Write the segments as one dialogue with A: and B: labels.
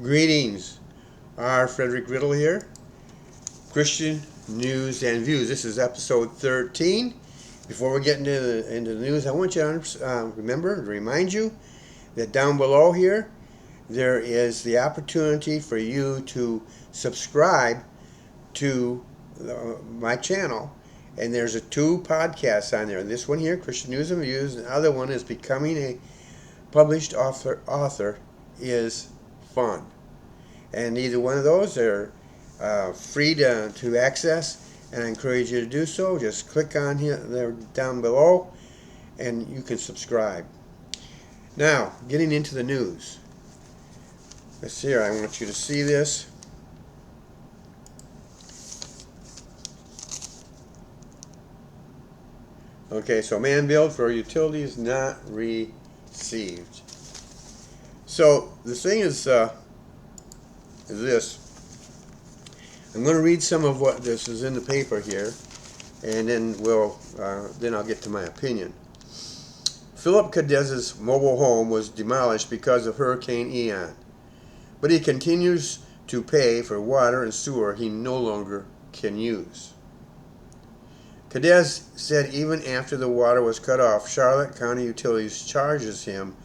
A: Greetings, R. Frederick Riddle here. Christian News and Views. This is episode 13. Before we get into the news, I want you to remember to remind you that down below here there is the opportunity for you to subscribe to my channel, and there's two podcasts on there. This one here, Christian News and Views, and the other one is Becoming a Published Author is Fun. And either one of those are free to access, and I encourage you to do so. Just click on here, there down below, and you can subscribe. Now, getting into the news. Let's see here. I want you to see this. Okay, so man billed for utilities not received. So the thing is this. I'm going to read some of what this is in the paper here, and then I'll get to my opinion. Philip Cadez's mobile home was demolished because of Hurricane Ian, but he continues to pay for water and sewer he no longer can use. Cadez said even after the water was cut off, Charlotte County Utilities charges him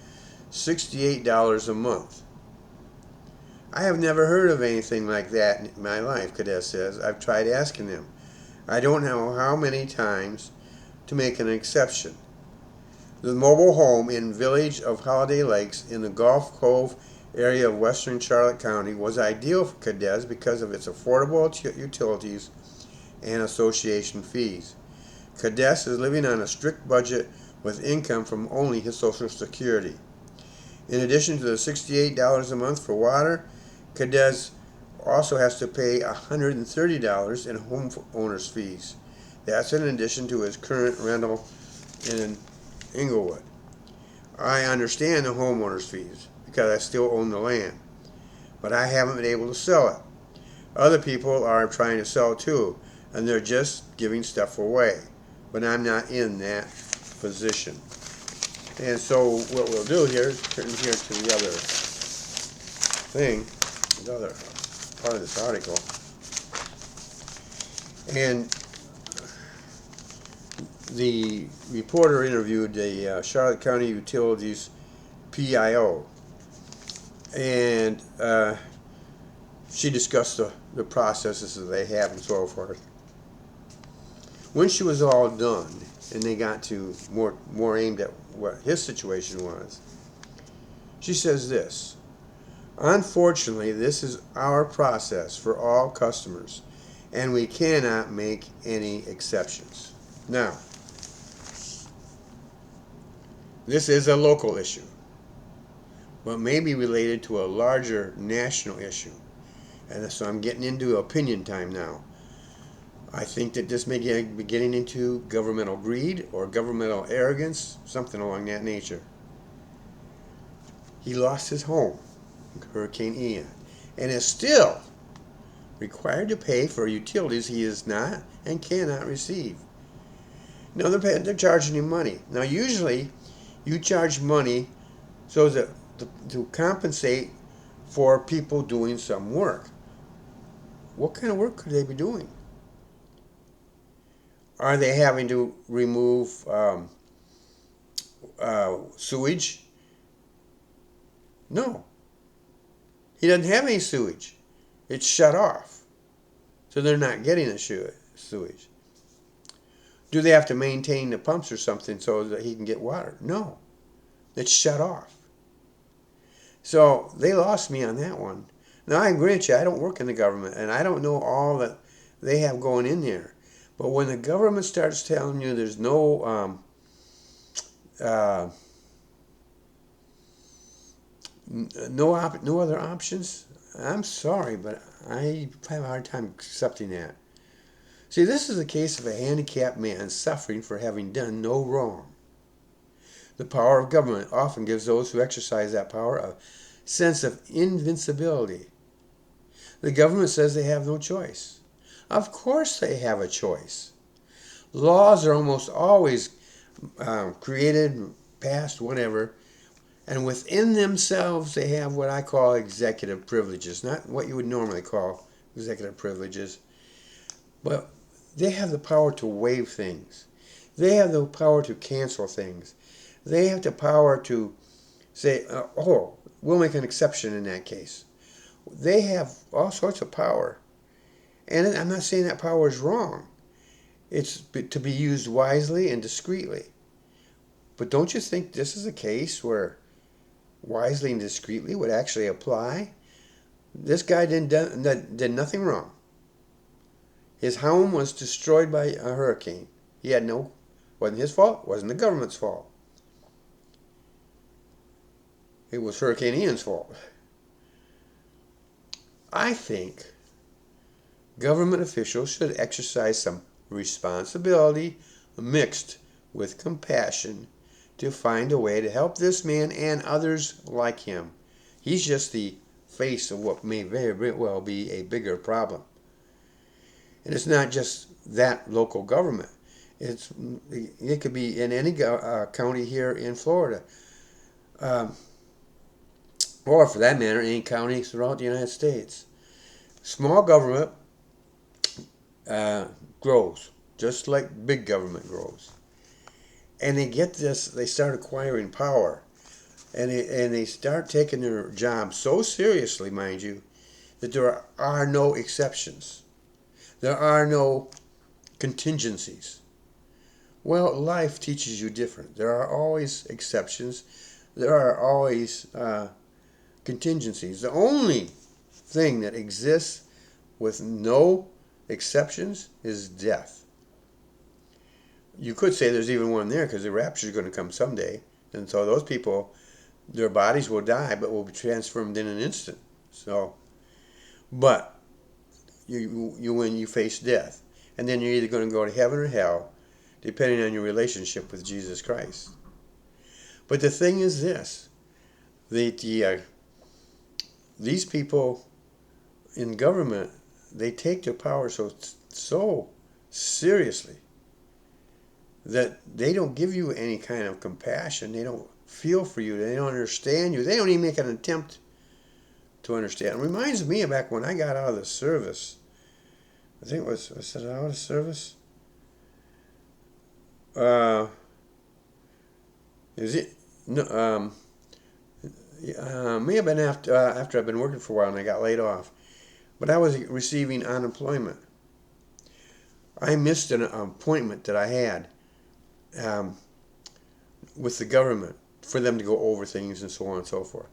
A: $68 a month. I have never heard of anything like that in my life, Cadez says. I've tried asking them. I don't know how many times to make an exception. The mobile home in village of Holiday Lakes in the Gulf Cove area of western Charlotte County was ideal for Cadez because of its affordable utilities and association fees. Cadez is living on a strict budget with income from only his Social Security. In addition to the $68 a month for water, Cadez also has to pay $130 in homeowner's fees. That's in addition to his current rental in Inglewood. I understand the homeowner's fees because I still own the land, but I haven't been able to sell it. Other people are trying to sell too, and they're just giving stuff away, but I'm not in that position. And so what we'll do here is turn here to the other thing, the other part of this article. And the reporter interviewed the Charlotte County Utilities PIO, and she discussed the processes that they have and so forth. When she was all done, and they got to more aimed at what his situation was, she says this: unfortunately, this is our process for all customers, and we cannot make any exceptions. Now, this is a local issue, but may be related to a larger national issue. And so I'm getting into opinion time now. I think that this may be getting into governmental greed or governmental arrogance, something along that nature. He lost his home, Hurricane Ian, and is still required to pay for utilities he is not and cannot receive. Now they're charging him money. Now usually you charge money so that to compensate for people doing some work. What kind of work could they be doing? Are they having to remove sewage? No. He doesn't have any sewage. It's shut off. So they're not getting the sewage. Do they have to maintain the pumps or something so that he can get water? No. It's shut off. So they lost me on that one. Now I grant you, I don't work in the government, and I don't know all that they have going in there. But when the government starts telling you there's no other options, I'm sorry, but I have a hard time accepting that. See, this is a case of a handicapped man suffering for having done no wrong. The power of government often gives those who exercise that power a sense of invincibility. The government says they have no choice. Of course they have a choice. Laws are almost always created, passed, whatever, And within themselves, they have what I call executive privileges. Not what you would normally call executive privileges, but they have the power to waive things. They have the power to cancel things. They have the power to say, oh, we'll make an exception in that case. They have all sorts of power. And I'm not saying that power is wrong. It's to be used wisely and discreetly. But don't you think this is a case where wisely and discreetly would actually apply? This guy did nothing wrong. His home was destroyed by a hurricane. Wasn't his fault, wasn't the government's fault. It was Hurricane Ian's fault. I think government officials should exercise some responsibility mixed with compassion to find a way to help this man and others like him. He's just the face of what may very well be a bigger problem. And it's not just that local government. It could be in any county here in Florida. Or for that matter, any county throughout the United States. Small government grows, just like big government grows. And they start acquiring power. And they start taking their job so seriously, mind you, that there are no exceptions. There are no contingencies. Well, life teaches you different. There are always exceptions. There are always contingencies. The only thing that exists with no exceptions is death. You could say there's even one there because the rapture is going to come someday. And so those people, their bodies will die but will be transformed in an instant. But when you face death. And then you're either going to go to heaven or hell, depending on your relationship with Jesus Christ. But the thing is this. These people in government, they take their power so seriously that they don't give you any kind of compassion. They don't feel for you. They don't understand you. They don't even make an attempt to understand. It reminds me of back when I got out of the service. I think it was it out of service? Is it? No, may have been after I've been working for a while and I got laid off. But I was receiving unemployment. I missed an appointment that I had with the government for them to go over things and so on and so forth.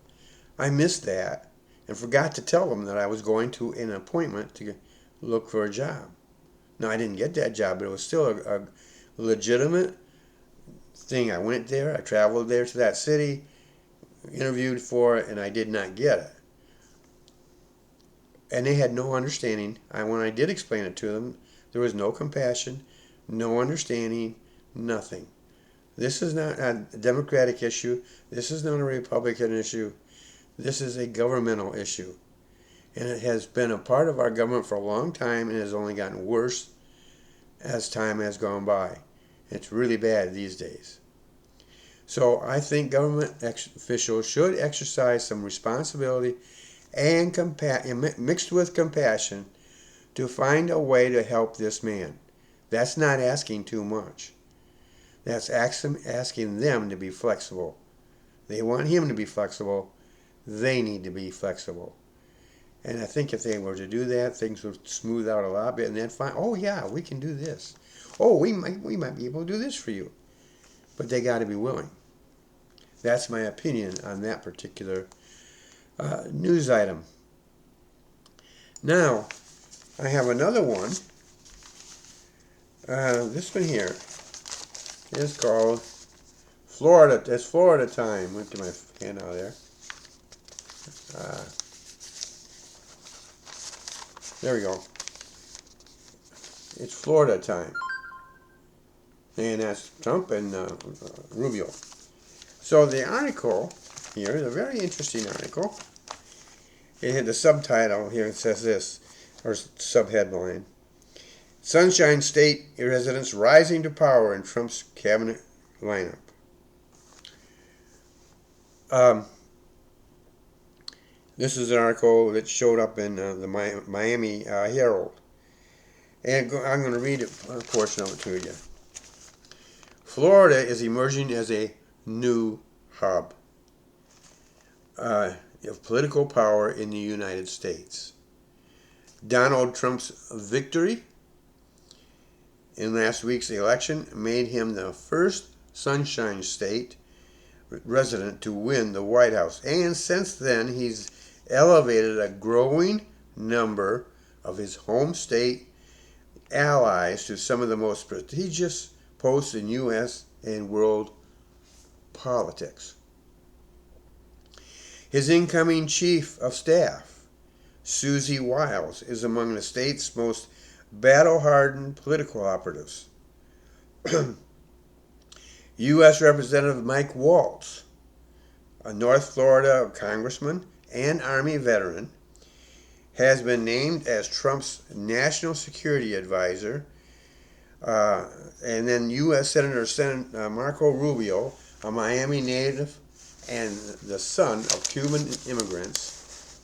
A: I missed that and forgot to tell them that I was going to an appointment to look for a job. Now, I didn't get that job, but it was still a legitimate thing. I went there, I traveled there to that city, interviewed for it, and I did not get it. And they had no understanding. When I did explain it to them, there was no compassion, no understanding, nothing. This is not a Democratic issue. This is not a Republican issue. This is a governmental issue. And it has been a part of our government for a long time and has only gotten worse as time has gone by. It's really bad these days. So I think government officials should exercise some responsibility and mixed with compassion to find a way to help this man. That's not asking too much. That's asking them to be flexible. They want him to be flexible. They need to be flexible. And I think if they were to do that, things would smooth out a lot bit, and they'd find, oh yeah, we can do this. Oh, we might be able to do this for you. But they got to be willing. That's my opinion on that particular news item. Now, I have another one. This one here is called Florida. It's Florida time. Went to my handout there. There we go. It's Florida time. And that's Trump and Rubio. So the article here is a very interesting article. It had the subtitle here. It says this, or subheadline: Sunshine State residents rising to power in Trump's cabinet lineup. Um, this is an article that showed up in the Miami Herald. And I'm going to read a portion of it to you. Florida is emerging as a new hub of political power in the United States. Donald Trump's victory in last week's election made him the first Sunshine State resident to win the White House. And since then, he's elevated a growing number of his home state allies to some of the most prestigious posts in U.S. and world politics. His incoming chief of staff, Susie Wiles, is among the state's most battle-hardened political operatives. U.S. Representative Mike Waltz, a North Florida congressman and Army veteran, has been named as Trump's national security advisor. And then U.S. Senator Marco Rubio, a Miami native and the son of Cuban immigrants,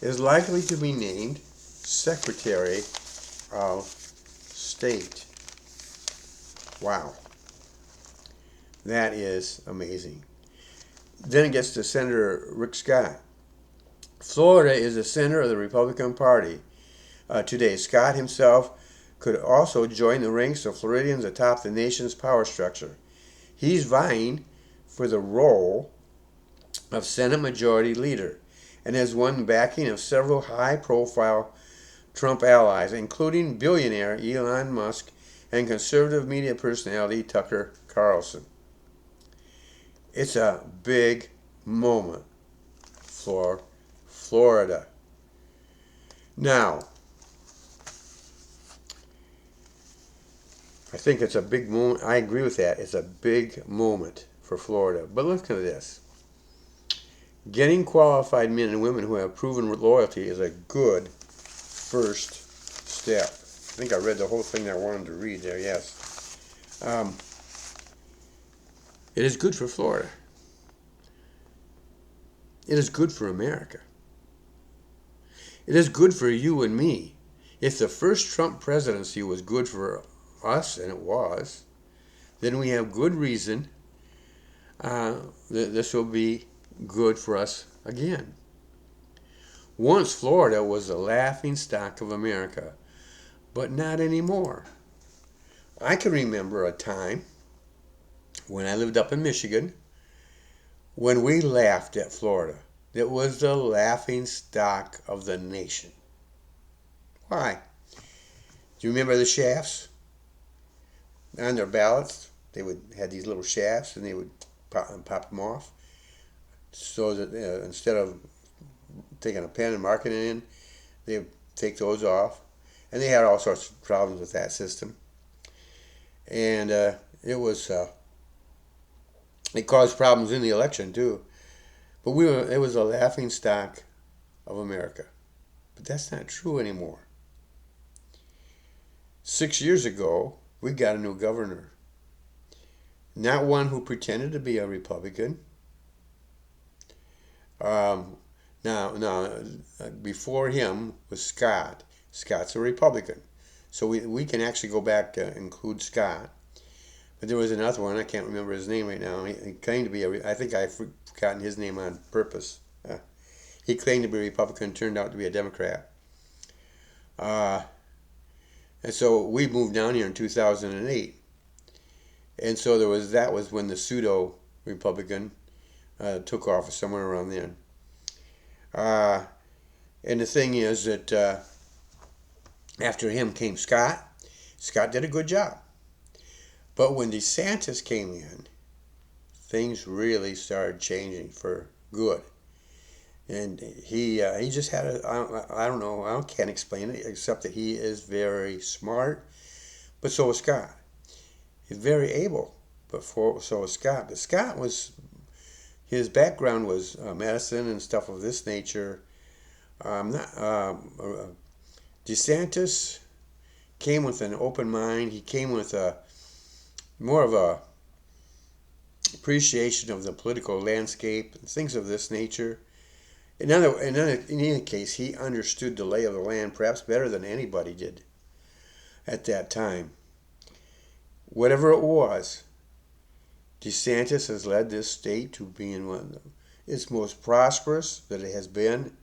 A: is likely to be named Secretary of State. Wow. That is amazing. Then it gets to Senator Rick Scott. Florida is the center of the Republican Party. Today, Scott himself could also join the ranks of Floridians atop the nation's power structure. He's vying for the role of Senate Majority Leader and has won backing of several high-profile Trump allies, including billionaire Elon Musk and conservative media personality Tucker Carlson. It's a big moment for Florida. Now, I think it's a big moment. I agree with that. It's a big moment for Florida. But look at this. Getting qualified men and women who have proven loyalty is a good first step. I think I read the whole thing that I wanted to read there, yes. It is good for Florida. It is good for America. It is good for you and me. If the first Trump presidency was good for us, and it was, then we have good reason that this will be good for us again. Once Florida was the laughing stock of America, but not anymore. I can remember a time when I lived up in Michigan when we laughed at Florida. It was the laughing stock of the nation. Why? Do you remember the shafts? On their ballots, they would have these little shafts, and they would pop them off. So that instead of taking a pen and marking it in, they would take those off. And they had all sorts of problems with that system. And it caused problems in the election too. But it was a laughing stock of America. But that's not true anymore. 6 years ago, we got a new governor. Not one who pretended to be a Republican. Before him was Scott. Scott's a Republican. So we can actually go back to include Scott. But there was another one, I can't remember his name right now. He claimed to be I think I've forgotten his name on purpose. He claimed to be a Republican, turned out to be a Democrat. And so we moved down here in 2008. And so that was when the pseudo-Republican took office somewhere around then. And the thing is that after him came Scott. Scott did a good job. But when DeSantis came in, things really started changing for good. And he just had I don't know, I can't explain it except that he is very smart. But so was Scott. He's very able, but so was Scott. But Scott his background was medicine and stuff of this nature. DeSantis came with an open mind. He came with more of appreciation of the political landscape, and things of this nature. In any case, he understood the lay of the land perhaps better than anybody did at that time. Whatever it was, DeSantis has led this state to being one of its most prosperous that it has been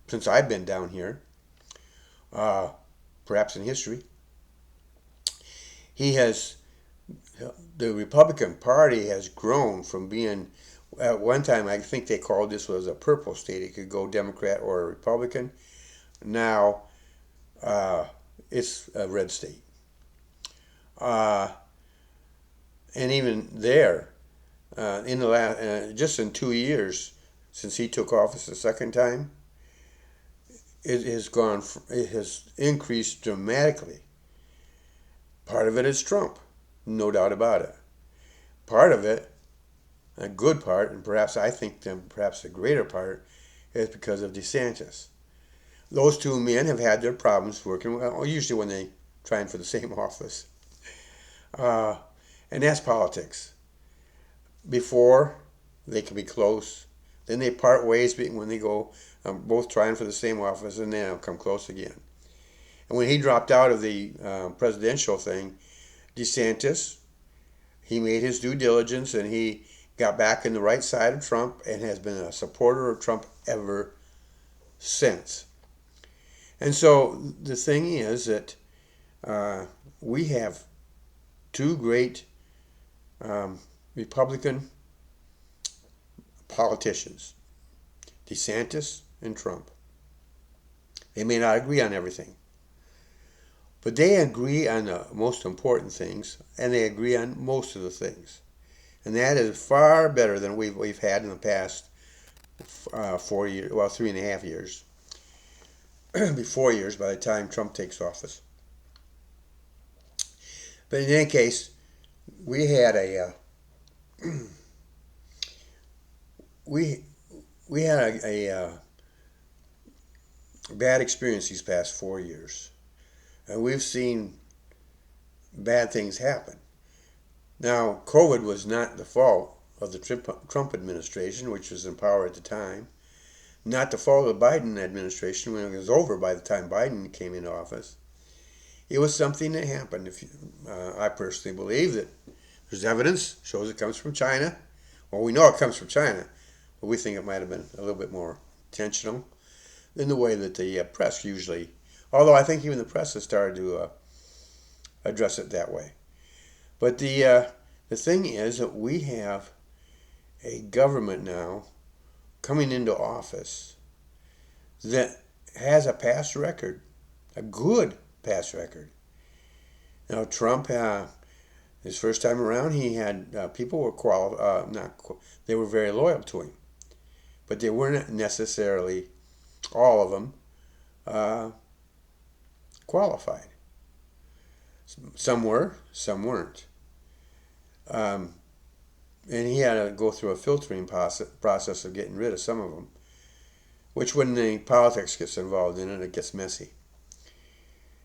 A: since I've been down here, perhaps in history. The Republican Party has grown from being, at one time I think they called this was a purple state. It could go Democrat or Republican. Now it's a red state. And even there, in the last, just in 2 years since he took office the second time, it has increased dramatically. Part of it is Trump, no doubt about it. Part of it, a good part, and perhaps I think perhaps a greater part, is because of DeSantis. Those two men have had their problems working, well, usually when they trying for the same office. And that's politics. Before, they can be close. Then they part ways when they go both trying for the same office, and then they'll come close again. And when he dropped out of the presidential thing, DeSantis, he made his due diligence, and he got back in the right side of Trump and has been a supporter of Trump ever since. And so the thing is that we have two great Republican politicians, DeSantis and Trump. They may not agree on everything, but they agree on the most important things, and they agree on most of the things. And that is far better than we've had in the past 4 years, well, 3.5 years. Be 4 years by the time Trump takes office. But in any case, we had a bad experience these past 4 years, and we've seen bad things happen. Now, COVID was not the fault of the Trump administration, which was in power at the time. Not the fault of the Biden administration when it was over by the time Biden came into office. It was something that happened. I personally believe that there's evidence shows it comes from China. Well, we know it comes from China, but we think it might have been a little bit more intentional in the way that the press usually, although I think even the press has started to address it that way. But the thing is that we have a government now coming into office that has a past record, a good past record. Now, Trump, his first time around, he had people were they were very loyal to him, but they weren't necessarily all of them qualified. Some were, some weren't. And he had to go through a filtering process of getting rid of some of them, which when the politics gets involved in it, it gets messy.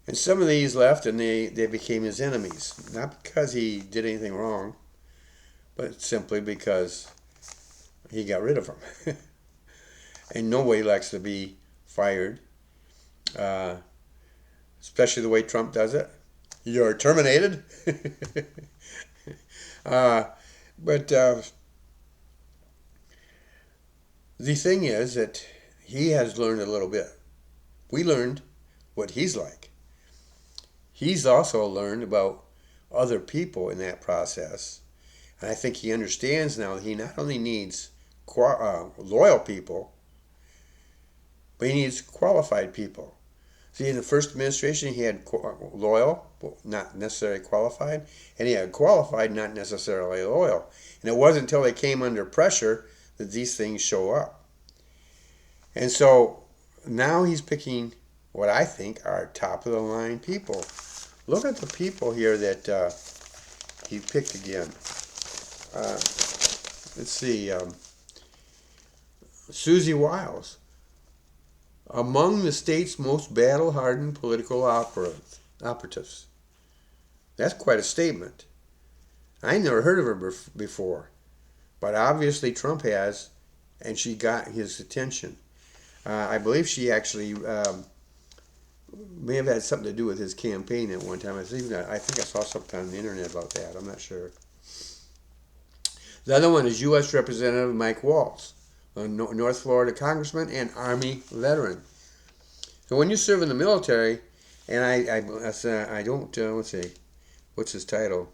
A: And some of these left, and they became his enemies, not because he did anything wrong, but simply because he got rid of them. And nobody likes to be fired, especially the way Trump does it. You're terminated. But the thing is that he has learned a little bit. We learned what he's like. He's also learned about other people in that process. And I think he understands now that he not only needs loyal people, but he needs qualified people. See, in the first administration, he had loyal, not necessarily qualified, and he had qualified, not necessarily loyal. And it wasn't until they came under pressure that these things show up. And so now he's picking what I think are top-of-the-line people. Look at the people here that he picked again. Let's see. Susie Wiles. Among the state's most battle-hardened political operatives. That's quite a statement. I never heard of her before. But obviously Trump has, and she got his attention. I believe she actually may have had something to do with his campaign at one time. I think I saw something on the internet about that. I'm not sure. The other one is U.S. Representative Mike Waltz, a North Florida congressman and Army veteran. So when you serve in the military, and I don't, let's see, what's his title?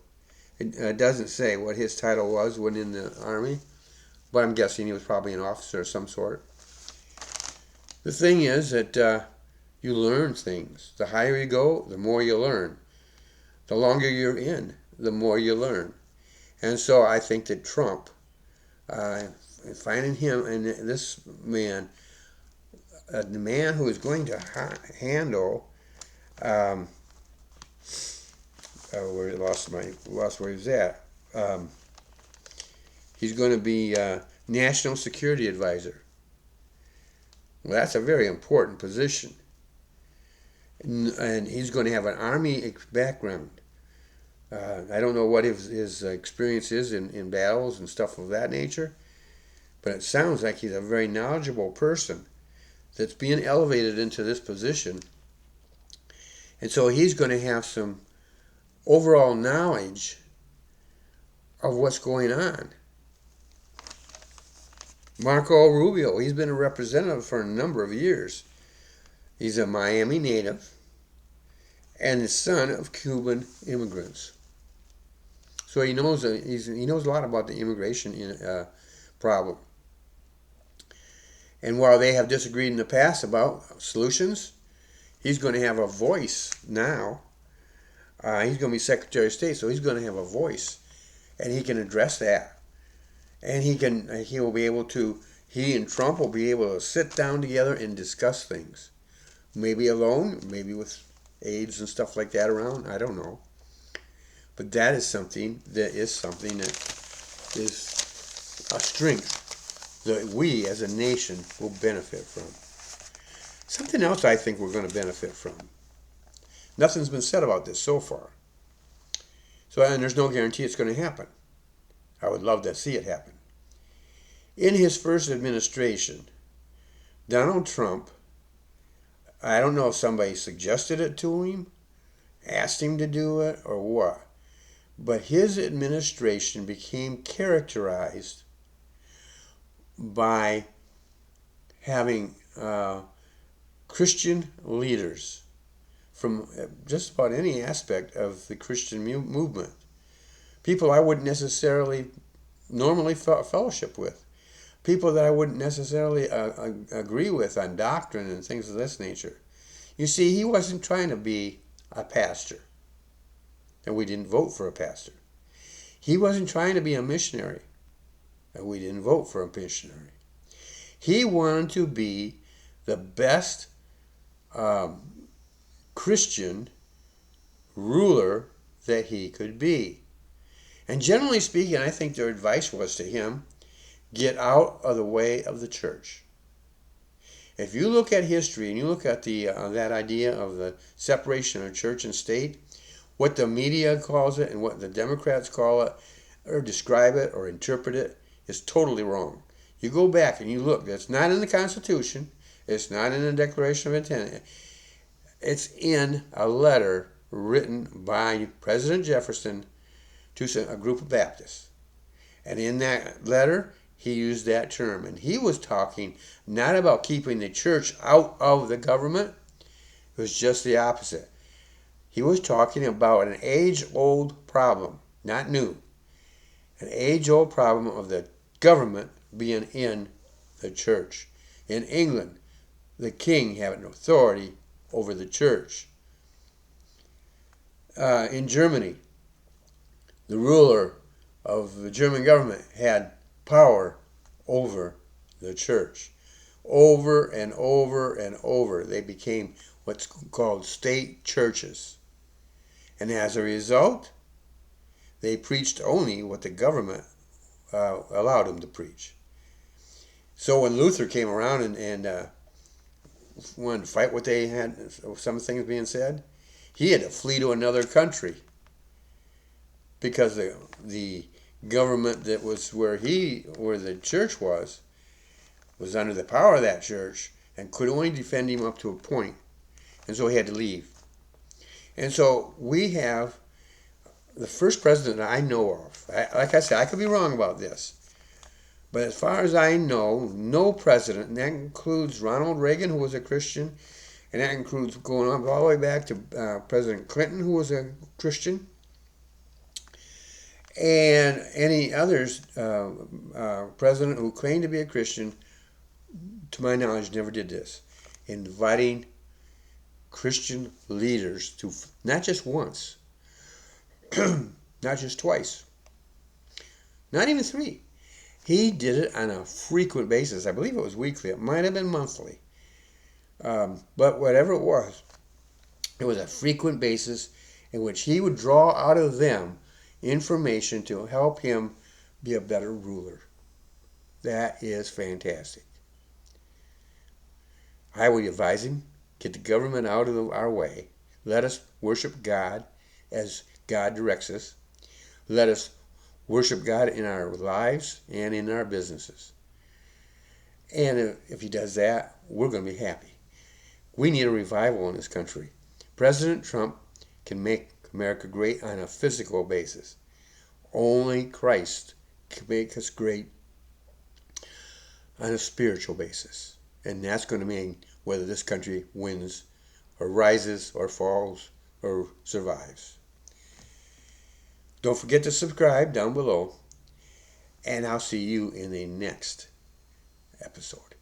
A: It doesn't say what his title was when in the Army, but I'm guessing he was probably an officer of some sort. The thing is that you learn things. The higher you go, the more you learn. The longer you're in, the more you learn. And so I think that Trump, finding him and this man, the man who is going to handle, where I lost where he was at. He's going to be National Security Advisor. Well, that's a very important position. And he's going to have an Army background. I don't know what his experience is in battles and stuff of that nature, but it sounds like he's a very knowledgeable person that's being elevated into this position. And so he's going to have some overall knowledge of what's going on. Marco Rubio, he's been a representative for a number of years. He's a Miami native and the son of Cuban immigrants. So he knows he knows a lot about the immigration problem. And while they have disagreed in the past about solutions, he's going to have a voice now. He's going to be Secretary of State, so he's going to have a voice, and he can address that. And he will be able to. He and Trump will be able to sit down together and discuss things. Maybe alone, maybe with aides and stuff like that around. I don't know. But that is something that is a strength that we as a nation will benefit from. Something else I think we're going to benefit from. Nothing's been said about this so far. And there's no guarantee it's going to happen. I would love to see it happen. In his first administration, Donald Trump, I don't know if somebody suggested it to him, asked him to do it, or what, but his administration became characterized by having Christian leaders from just about any aspect of the Christian movement. People I wouldn't necessarily normally fellowship with. People that I wouldn't necessarily agree with on doctrine and things of this nature. You see, he wasn't trying to be a pastor. And we didn't vote for a pastor. He wasn't trying to be a missionary. And we didn't vote for a missionary. He wanted to be the best Christian ruler that he could be. And generally speaking, I think their advice was to him, get out of the way of the church. If you look at history and you look at that idea of the separation of church and state, what the media calls it and what the Democrats call it, or describe it or interpret it, is totally wrong. You go back and you look, it's not in the Constitution, it's not in the Declaration of Independence, it's in a letter written by President Jefferson to a group of Baptists. And in that letter, he used that term. And he was talking not about keeping the church out of the government. It was just the opposite. He was talking about an age-old problem, not new. An age-old problem of the government being in the church. In England, the king having authority over the church. In Germany, the ruler of the German government had power over the church. Over and over and over, they became what's called state churches. And as a result, they preached only what the government allowed them to preach. So when Luther came around and wanted to fight what they had, some things being said, he had to flee to another country because the government that was where the church was under the power of that church and could only defend him up to a point, and so he had to leave. And so we have the first president I know of. Like I said, I could be wrong about this, but as far as I know, no president, and that includes Ronald Reagan, who was a Christian, and that includes going on all the way back to President Clinton, who was a Christian, and any others, president who claimed to be a Christian, to my knowledge, never did this. Inviting Christian leaders to, not just once, not just twice, not even three. He did it on a frequent basis. I believe it was weekly. It might have been monthly. But whatever it was a frequent basis in which he would draw out of them information to help him be a better ruler. That is fantastic. I would advise him, get the government out of our way. Let us worship God as God directs us. Let us worship God in our lives and in our businesses. And if he does that, we're going to be happy. We need a revival in this country. President Trump can make America great on a physical basis. Only Christ can make us great on a spiritual basis. And that's going to mean whether this country wins or rises or falls or survives. Don't forget to subscribe down below, and I'll see you in the next episode.